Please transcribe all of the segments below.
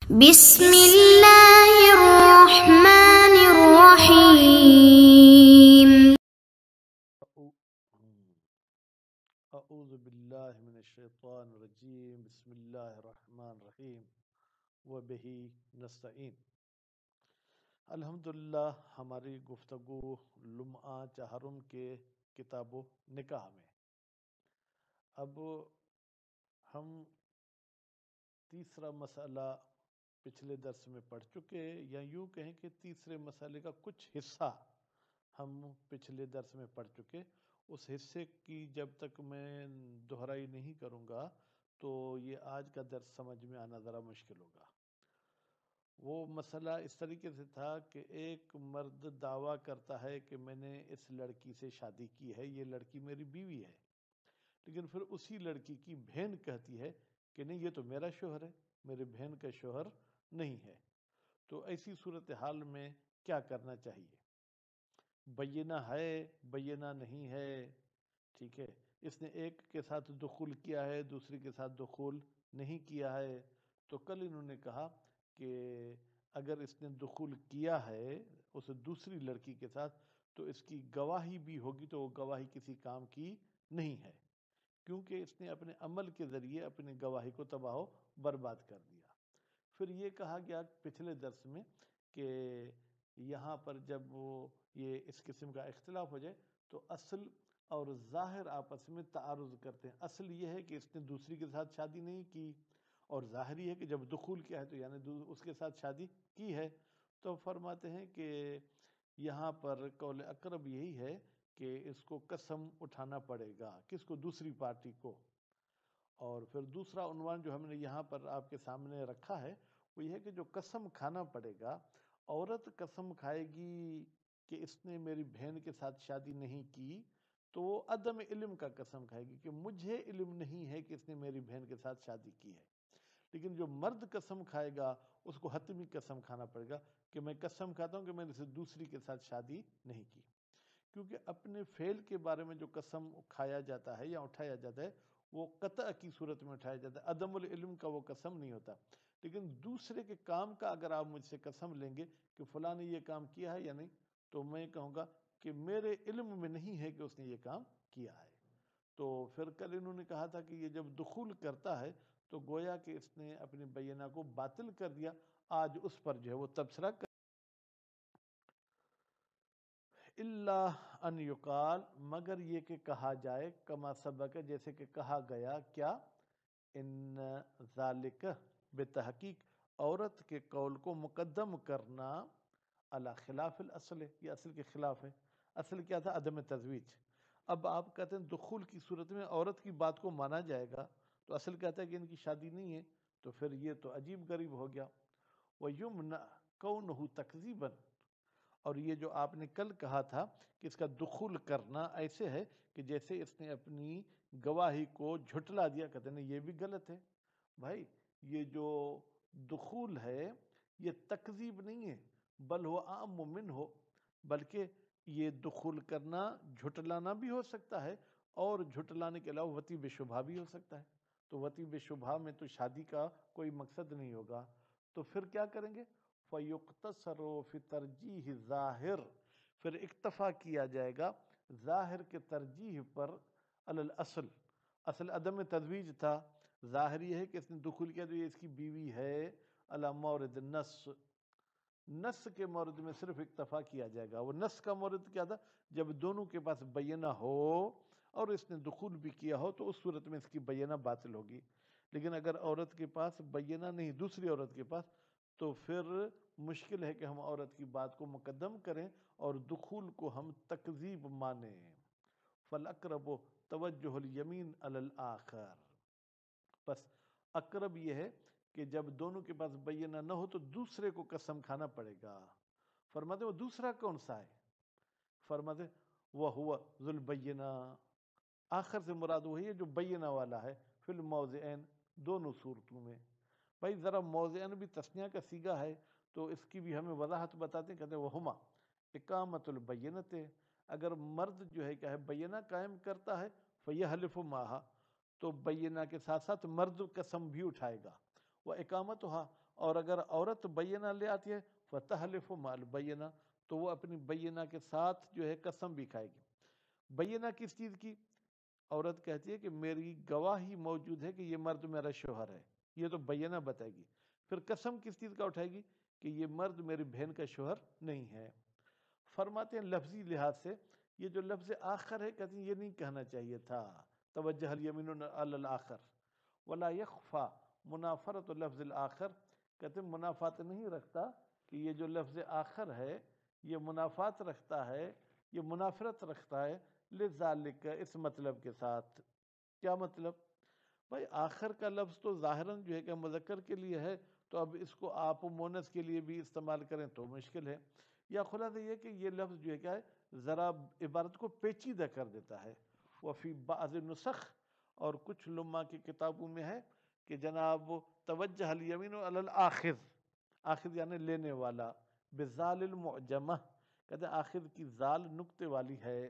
بسم اللہ الرحمن الرحیم۔ اعوذ باللہ من الشیطان الرجیم، بسم اللہ الرحمن الرحیم، وبہ نستعین۔ الحمدللہ ہماری گفتگو لمعہ چہارم کے کتاب و نکاح میں اب ہم تیسرا مسئلہ پچھلے درس میں پڑھ چکے، یا یوں کہیں کہ تیسرے مسئلے کا کچھ حصہ ہم پچھلے درس میں پڑھ چکے۔ اس حصے کی جب تک میں دہرائی نہیں کروں گا تو یہ آج کا درس سمجھ میں آنا ذرا مشکل ہوگا۔ وہ مسئلہ اس طریقے سے تھا کہ ایک مرد دعویٰ کرتا ہے کہ میں نے اس لڑکی سے شادی کی ہے، یہ لڑکی میری بیوی ہے، لیکن پھر اسی لڑکی کی بہن کہتی ہے کہ نہیں یہ تو میرا شوہر ہے، میرے بہن کا شوہر نہیں ہے۔ تو ایسی صورتحال میں کیا کرنا چاہیے؟ بینہ ہے، بینہ نہیں ہے، ٹھیک ہے، اس نے ایک کے ساتھ دخول کیا ہے، دوسری کے ساتھ دخول نہیں کیا ہے۔ تو کل انہوں نے کہا کہ اگر اس نے دخول کیا ہے اس دوسری لڑکی کے ساتھ تو اس کی گواہی بھی ہوگی، تو وہ گواہی کسی کام کی نہیں ہے، کیونکہ اس نے اپنے عمل کے ذریعے اپنی گواہی کو تباہ و برباد کر دیا۔ پھر یہ کہا گیا پچھلے درس میں کہ یہاں پر جب وہ یہ اس قسم کا اختلاف ہو جائے تو اصل اور ظاہر آپس میں تعارض کرتے ہیں۔ اصل یہ ہے کہ اس نے دوسری کے ساتھ شادی نہیں کی، اور ظاہر یہ ہے کہ جب دخول کیا ہے تو یعنی اس کے ساتھ شادی کی ہے۔ تو فرماتے ہیں کہ یہاں پر قول اقرب یہی ہے کہ اس کو قسم اٹھانا پڑے گا، کس کو؟ دوسری پارٹی کو۔ اور پھر دوسرا عنوان جو ہم نے یہاں پر آپ کے سامنے رکھا ہے وہ یہ ہے کہ جو قسم کھانا پڑے گا، عورت قسم کھائے گی کہ اس نے میری بہن کے ساتھ شادی نہیں کی تو وہ عدم علم کا قسم کھائے گی کہ مجھے علم نہیں ہے کہ اس نے میری بہن کے ساتھ شادی کی ہے۔ لیکن جو مرد قسم کھائے گا اس کو حتمی قسم کھانا پڑے گا کہ میں قسم کھاتا ہوں کہ میں نے دوسری کے ساتھ شادی نہیں کی، کیونکہ اپنے فعل کے بارے میں جو قسم کھایا جاتا ہے یا اٹھایا جاتا ہے وہ قطع کی صورت میں اٹھایا جاتا ہے، عدم العلم کا وہ قسم نہیں ہوتا۔ لیکن دوسرے کے کام کا اگر آپ مجھ سے قسم لیں گے کہ فلاں نے یہ کام کیا ہے یا نہیں، تو میں کہوں گا کہ میرے علم میں نہیں ہے کہ اس نے یہ کام کیا ہے۔ تو پھر کل انہوں نے کہا تھا کہ یہ جب دخول کرتا ہے تو گویا کہ اس نے اپنی بینہ کو باطل کر دیا۔ آج اس پر جو ہے وہ تبصرہ کر اللہ ان یقال، مگر یہ کہ کہا جائے، کما سبق، جیسے کہ کہا گیا، کیا؟ ان ذالک، بتحقیق عورت کے قول کو مقدم کرنا، علی خلاف الاصل، یہ اصل کے خلاف ہے۔ اصل کیا تھا؟ عدم تزویج۔ اب آپ کہتے ہیں دخول کی صورت میں عورت کی بات کو مانا جائے گا، تو اصل کہتا ہے کہ ان کی شادی نہیں ہے، تو پھر یہ تو عجیب غریب ہو گیا۔ وَيُمْنَعْ كَوْنُهُ تَكْذِيبًا، اور یہ جو آپ نے کل کہا تھا کہ اس کا دخول کرنا ایسے ہے کہ جیسے اس نے اپنی گواہی کو جھٹلا دیا، کہتے ہیں یہ بھی غلط ہے۔ بھائی یہ جو دخول ہے یہ تکذیب نہیں ہے، بل ہو عام مومن ہو، بلکہ یہ دخول کرنا جھٹلانا بھی ہو سکتا ہے، اور جھٹلانے کے علاوہ وطی بشبہ بھی ہو سکتا ہے۔ تو وطی بشبہ میں تو شادی کا کوئی مقصد نہیں ہوگا، تو پھر کیا کریں گے؟ فَيُقْتَصَرُ فِي تَرْجِيحِ ظاہر، پھر اکتفا کیا جائے گا ظاہر کے ترجیح پر، علی الاصل، اصل عدم تزویج تھا، ظاہر یہ ہے کہ اس نے دخول کیا تو یہ اس کی بیوی ہے، علی مورد النص، نص کے مورد میں صرف اکتفا کیا جائے گا۔ وہ نص کا مورد کیا تھا؟ جب دونوں کے پاس بینہ ہو اور اس نے دخول بھی کیا ہو تو اس صورت میں اس کی بینہ باطل ہوگی۔ لیکن اگر عورت کے پاس بینہ نہیں، دوسری عورت کے پاس، تو پھر مشکل ہے کہ ہم عورت کی بات کو مقدم کریں اور دخول کو ہم تکذیب مانیں۔ فَالْأَقْرَبُ تَوَجُّهُ الْيَمِينِ عَلَى الْآخَرِ، بس اقرب یہ ہے کہ جب دونوں کے پاس بینہ نہ ہو تو دوسرے کو قسم کھانا پڑے گا۔ فرماتے وہ دوسرا کون سا ہے؟ فرماتے وَهُوَ ذُو الْبَيِّنَةِ، آخر سے مراد وہی ہے جو بینہ والا ہے، فی الموضعین، دونوں صورتوں میں۔ بھائی ذرا موضعین بھی تثنیہ کا صیغہ ہے تو اس کی بھی ہمیں وضاحت بتاتے ہیں، کہتے ہیں وہما اقامت البینۃ، اگر مرد جو ہے کیا ہے بینہ قائم کرتا ہے، فیحلف معہا، تو بینہ کے ساتھ ساتھ مرد قسم بھی اٹھائے گا، وہ اقامتھا، اور اگر عورت بینہ لے آتی ہے فتحلف مع البینہ، تو وہ اپنی بینہ کے ساتھ جو ہے قسم بھی کھائے گی۔ بینہ کس چیز کی؟ عورت کہتی ہے کہ میری گواہی موجود ہے کہ یہ مرد میرا شوہر ہے، یہ تو بینہ بتائے گی۔ پھر قسم کس چیز کا اٹھائے گی؟ کہ یہ مرد میری بہن کا شوہر نہیں ہے۔ فرماتے ہیں لفظی لحاظ سے یہ جو لفظ آخر ہے، کہتے ہیں یہ نہیں کہنا چاہیے تھا، توجہ الیمین علی الآخر ولا یخفا منافرت لفظ الآخر، کہتے ہیں منافات نہیں رکھتا کہ یہ جو لفظ آخر ہے یہ منافات رکھتا ہے، یہ منافرت رکھتا ہے لذالک، اس مطلب کے ساتھ۔ کیا مطلب؟ بھائی آخر کا لفظ تو ظاہراً جو ہے کہ مذکر کے لیے ہے، تو اب اس کو آپ مونس کے لیے بھی استعمال کریں تو مشکل ہے، یا خلاصہ یہ کہ یہ لفظ جو ہے کیا ہے ذرا عبارت کو پیچیدہ کر دیتا ہے۔ وفی بعض نسخ، اور کچھ لمحہ کی کتابوں میں ہے کہ جناب توجہ الیمین علی الآخذ، آخذ یعنی لینے والا، بزال المعجمہ، کہتے ہیں آخذ کی زال نقطے والی ہے،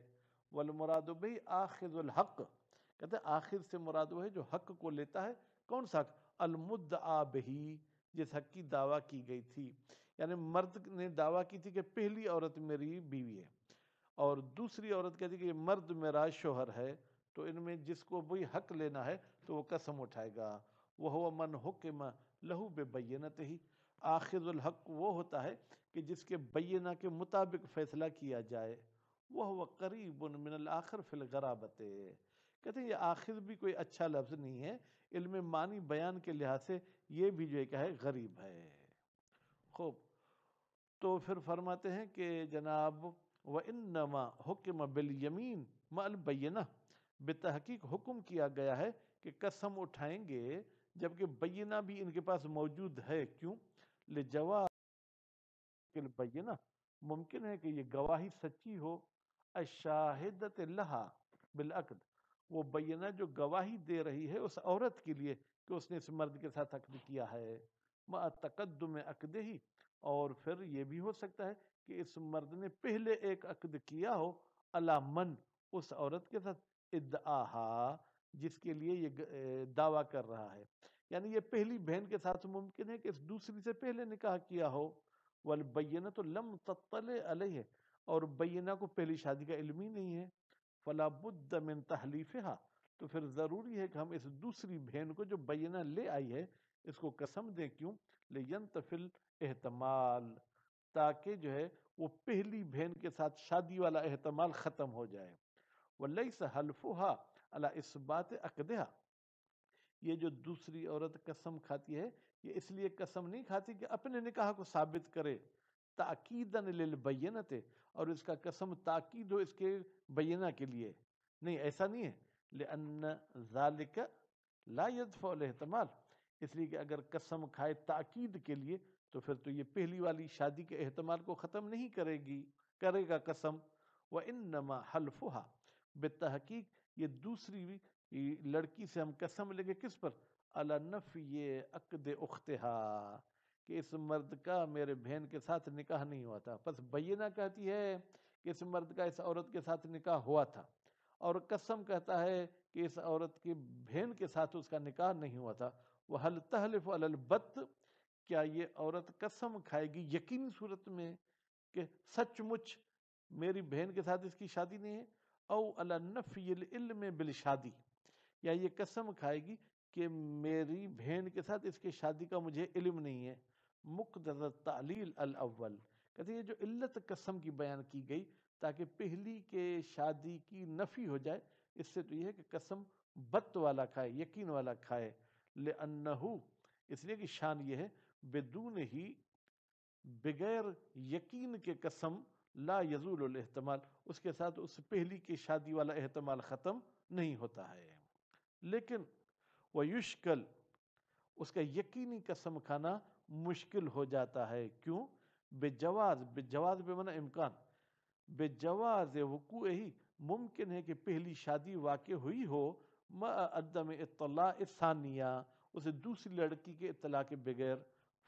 والمراد بہ آخذ الحق، کہتے ہیں آخذ سے مراد وہ ہے جو حق کو لیتا ہے۔ کون سا حق؟ المدعا بہی، جس حق کی دعویٰ کی گئی تھی، یعنی مرد نے دعویٰ کی تھی کہ پہلی عورت میری بیوی ہے، اور دوسری عورت کہتی کہ یہ مرد میرا شوہر ہے، تو ان میں جس کو وہی حق لینا ہے تو وہ قسم اٹھائے گا۔ وَهُوَ مَنْ حُكِمَ لَهُ بِبَيِّنَتِهِ، آخذ الحق وہ ہوتا ہے کہ جس کے بینہ کے مطابق فیصلہ کیا جائے۔ وَهُوَ قَرِيبٌ مِنَ الْآخِرِ فِي الْغَرَابَةِ، کہتے ہیں یہ آخذ بھی کوئی اچھا لفظ نہیں ہے، علم معنی بیان کے لحاظ سے یہ بھی جو ہے کہ ہے غریب ہے۔ خوب، تو پھر فرماتے ہیں کہ جناب وَإِنَّمَا حُكِمَ بِالْيَمِينِ مَعَ الْبَيِّنَةِ، بتحقیق حکم کیا گیا ہے کہ قسم اٹھائیں گے جبکہ بینہ بھی ان کے پاس موجود ہے۔ کیوں؟ لجواز البینہ، ممکن ہے کہ یہ گواہی سچی ہو، الشاہدۃ لہا بالعقد، وہ بینہ جو گواہی دے رہی ہے اس عورت کے لیے کہ اس نے اس مرد کے ساتھ عقد کیا ہے، مع تقدم عقدہ، اور پھر یہ بھی ہو سکتا ہے کہ اس مرد نے پہلے ایک عقد کیا ہو، علی من، اس عورت کے ساتھ، ادعاہا، جس کے لیے یہ دعویٰ کر رہا ہے، یعنی یہ پہلی بہن کے ساتھ ممکن ہے کہ اس دوسری سے پہلے نکاح کیا ہو، والبینۃ لم تطلع علیہ، اور بینہ کو پہلی شادی کا علم ہی نہیں ہے، فلا بد من تحلیفہا، تو پھر ضروری ہے کہ ہم اس دوسری بہن کو جو بینہ لے آئی ہے اس کو قسم دیں۔ کیوں؟ لینتفی الاحتمال، تاکہ جو ہے وہ پہلی بہن کے ساتھ شادی والا احتمال ختم ہو جائے۔ ولیس حلفہا علی اثبات عقدہا، یہ جو دوسری عورت قسم کھاتی ہے یہ اس لیے قسم نہیں کھاتی کہ اپنے نکاح کو ثابت کرے، تاکیدن للبینۃ، اور اس کا قسم تاکید ہو اس کے بینہ کے لیے، نہیں ایسا نہیں ہے، لأن ذالک لا يدفع الاحتمال، اس لیے کہ اگر قسم کھائے تاکید کے لیے تو پھر تو یہ پہلی والی شادی کے احتمال کو ختم نہیں کرے گا قسم۔ وَإِنَّمَا حَلْفُهَا، بتحقیق یہ دوسری لڑکی سے ہم قسم لیں گے کس پر؟ علی نفی عقد اختہا، کہ اس مرد کا میرے بہن کے ساتھ نکاح نہیں ہوا تھا، پس بینہ کہتی ہے کہ اس مرد کا اس عورت کے ساتھ نکاح ہوا تھا، اور قسم کہتا ہے کہ اس عورت کی بہن کے ساتھ اس کا نکاح نہیں ہوا تھا۔ وَهَلْ تَحْلِفُ عَلَى الْبَتِّ، کیا یہ عورت قسم کھائے گی یقینی صورت میں کہ سچ مچ میری بہن کے ساتھ اس کی شادی نہیں ہے؟ او علی نفی العلم بالشادی، یا یہ قسم کھائے گی کہ میری بہن کے ساتھ اس کی شادی کا مجھے علم نہیں ہے؟ مقتضى التعلیل الاول، کہتے ہیں یہ جو علت قسم کی بیان کی گئی تاکہ پہلی کے شادی کی نفی ہو جائے، اس سے تو یہ ہے کہ قسم بت والا کھائے، یقین والا کھائے، لأنہو، اس لیے کہ شان یہ ہے، بدون ہی، بغیر یقین کے قسم، لا یزول الاحتمال، اس کے ساتھ اس پہلی کی شادی والا احتمال ختم نہیں ہوتا ہے۔ لیکن ویشکل، اس کا یقینی قسم کھانا مشکل ہو جاتا ہے۔ کیوں؟ بجواز بمعنی امکان، بجواز وقوع ہی، ممکن ہے کہ پہلی شادی واقع ہوئی ہو، مع عدم اطلاع ثانیہ، اسے دوسری لڑکی کے اطلاع کے بغیر،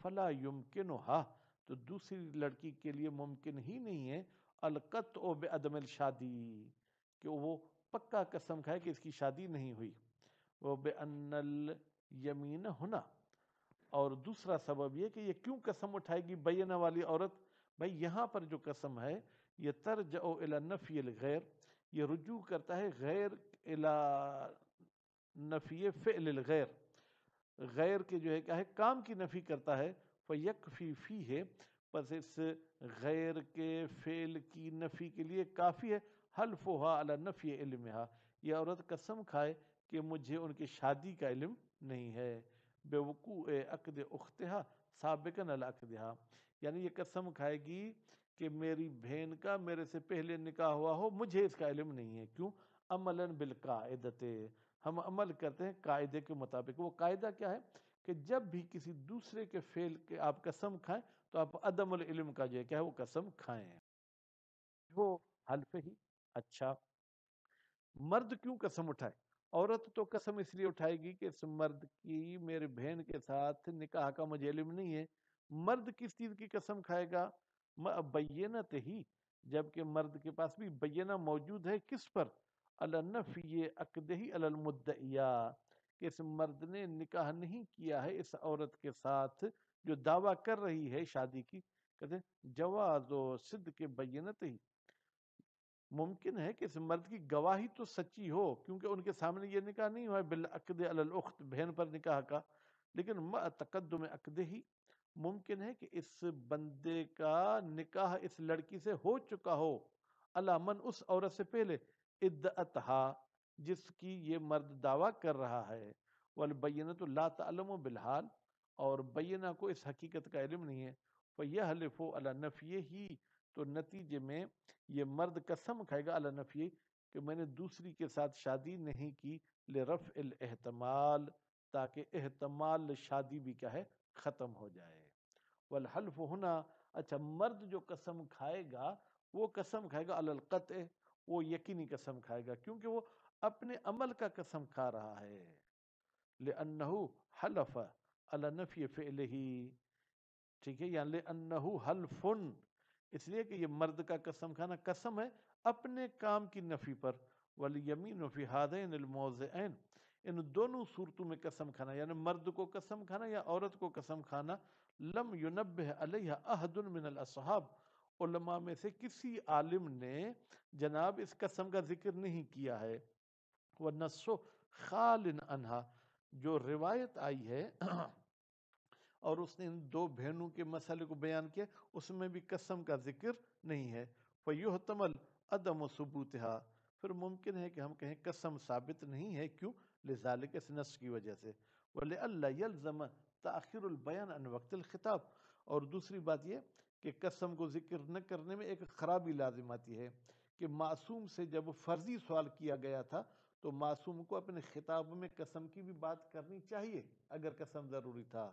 فلا یمکنھا، تو دوسری لڑکی کے لیے ممکن ہی نہیں ہے، القطع بعدم الشادی، کہ وہ پکا قسم کھائے کہ اس کی شادی نہیں ہوئی۔ وَبِأَنَّ الْيَمِينَ هُنَا، اور دوسرا سبب یہ کہ یہ کیوں قسم اٹھائے گی بینہ والی عورت؟ بھائی یہاں پر جو قسم ہے یہ ترجع الی نفی الغیر، یہ رجوع کرتا ہے غیر الی نفی فعل الغیر، غیر کے جو ہے کیا ہے کام کی نفی کرتا ہے. فیکفی فی ہے، پس اس غیر کے فعل کی نفی کے لیے کافی ہے حلفہا علی نفی علمہا، یہ عورت قسم کھائے کہ مجھے ان کی شادی کا علم نہیں ہے، بے وقوع عقد اختہا سابقاً علی عقدہا، یعنی یہ قسم کھائے گی کہ میری بہن کا میرے سے پہلے نکاح ہوا ہو، مجھے اس کا علم نہیں ہے. کیوں؟ عملاً بالقاعدۃ، ہم عمل کرتے ہیں قاعدے کے مطابق. وہ قاعدہ کیا ہے کہ جب بھی کسی دوسرے کے فعل کے آپ قسم کھائیں تو آپ عدم العلم کا جو ہے کیا ہے وہ قسم کھائیں. وہ حلف ہی. اچھا، مرد کیوں قسم اٹھائے؟ عورت تو قسم اس لیے اٹھائے گی کہ اس مرد کی میرے بہن کے ساتھ نکاح کا مجھے علم نہیں ہے. مرد کس چیز کی قسم کھائے گا؟ بینت ہی، جبکہ مرد کے پاس بھی بینہ موجود ہے. کس پر؟ علی نفی عقدہ علی المدعیہ، کہ اس مرد نے نکاح نہیں کیا ہے اس عورت کے ساتھ جو دعویٰ کر رہی ہے شادی کی. کہتے ہیں جواز و صدق بینت ہی، ممکن ہے کہ اس مرد کی گواہی تو سچی ہو کیونکہ ان کے سامنے یہ نکاح نہیں ہوا بالعقد علی الاخت، بہن پر نکاح کا، لیکن مع تقدم عقدہ ہی، ممکن ہے کہ اس بندے کا نکاح اس لڑکی سے ہو چکا ہو علی من، اس عورت سے پہلے، ادعتہا، جس کی یہ مرد دعویٰ کر رہا ہے. والبینۃ لا تعلم بالحال، اور بینہ کو اس حقیقت کا علم نہیں ہے. فیحلف علی نفیہ، تو نتیجے میں یہ مرد قسم کھائے گا علی نفی کہ میں نے دوسری کے ساتھ شادی نہیں کی، لرفع الاحتمال، تاکہ احتمال شادی بھی کیا ہے ختم ہو جائے. والحلف ہونا، اچھا مرد جو قسم کھائے گا وہ قسم کھائے گا علی القطع، وہ یقینی قسم کھائے گا کیونکہ وہ اپنے عمل کا قسم کھا رہا ہے. لأنہ حلف علی نفی فعلہ، ٹھیک ہے، یعنی لأنہ حلف، اس لیے کہ یہ مرد کا قسم کھانا قسم ہے اپنے کام کی نفی پر. والیمین فی ہذین الموضعین، ان دونوں صورتوں میں قسم کھانا، یعنی مرد کو قسم کھانا یا عورت کو قسم کھانا، لم ینبہ علیہ احد من الاصحاب، علماء میں سے کسی عالم نے جناب اس قسم کا ذکر نہیں کیا ہے. والنص خال عنہا، جو روایت آئی ہے اور اس نے ان دو بہنوں کے مسئلے کو بیان کیا، اس میں بھی قسم کا ذکر نہیں ہے. فیحتمل عدم ثبوتہا، پھر ممکن ہے کہ ہم کہیں قسم ثابت نہیں ہے. کیوں؟ لذالک، اس نص کی وجہ سے. ولئلا یلزم تاخیر البیان عن وقت الخطاب، اور دوسری بات یہ کہ قسم کو ذکر نہ کرنے میں ایک خرابی لازم آتی ہے کہ معصوم سے جب فرضی سوال کیا گیا تھا تو معصوم کو اپنے خطاب میں قسم کی بھی بات کرنی چاہیے اگر قسم ضروری تھا.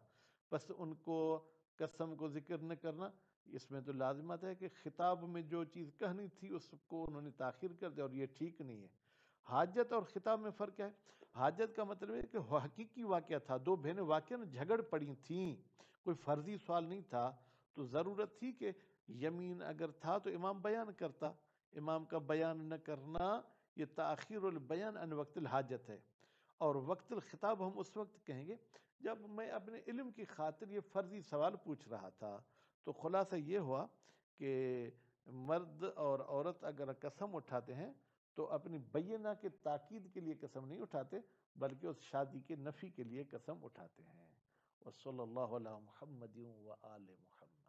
بس ان کو قسم کو ذکر نہ کرنا، اس میں تو لازمات ہے کہ خطاب میں جو چیز کہنی تھی اس کو انہوں نے تاخیر کر دیا، اور یہ ٹھیک نہیں ہے. حاجت اور خطاب میں فرق ہے. حاجت کا مطلب ہے کہ حقیقی واقعہ تھا، دو بہنیں واقعا جھگڑ پڑی تھیں، کوئی فرضی سوال نہیں تھا، تو ضرورت تھی کہ یمین اگر تھا تو امام بیان کرتا. امام کا بیان نہ کرنا یہ تاخیر البیان عن وقت الحاجت ہے. اور وقت الخطاب ہم اس وقت کہیں گے جب میں اپنے علم کی خاطر یہ فرضی سوال پوچھ رہا تھا. تو خلاصہ یہ ہوا کہ مرد اور عورت اگر قسم اٹھاتے ہیں تو اپنی بینہ کے تاکید کے لیے قسم نہیں اٹھاتے بلکہ اس شادی کے نفی کے لیے قسم اٹھاتے ہیں. وصلی اللہ علی محمد و آل محمد.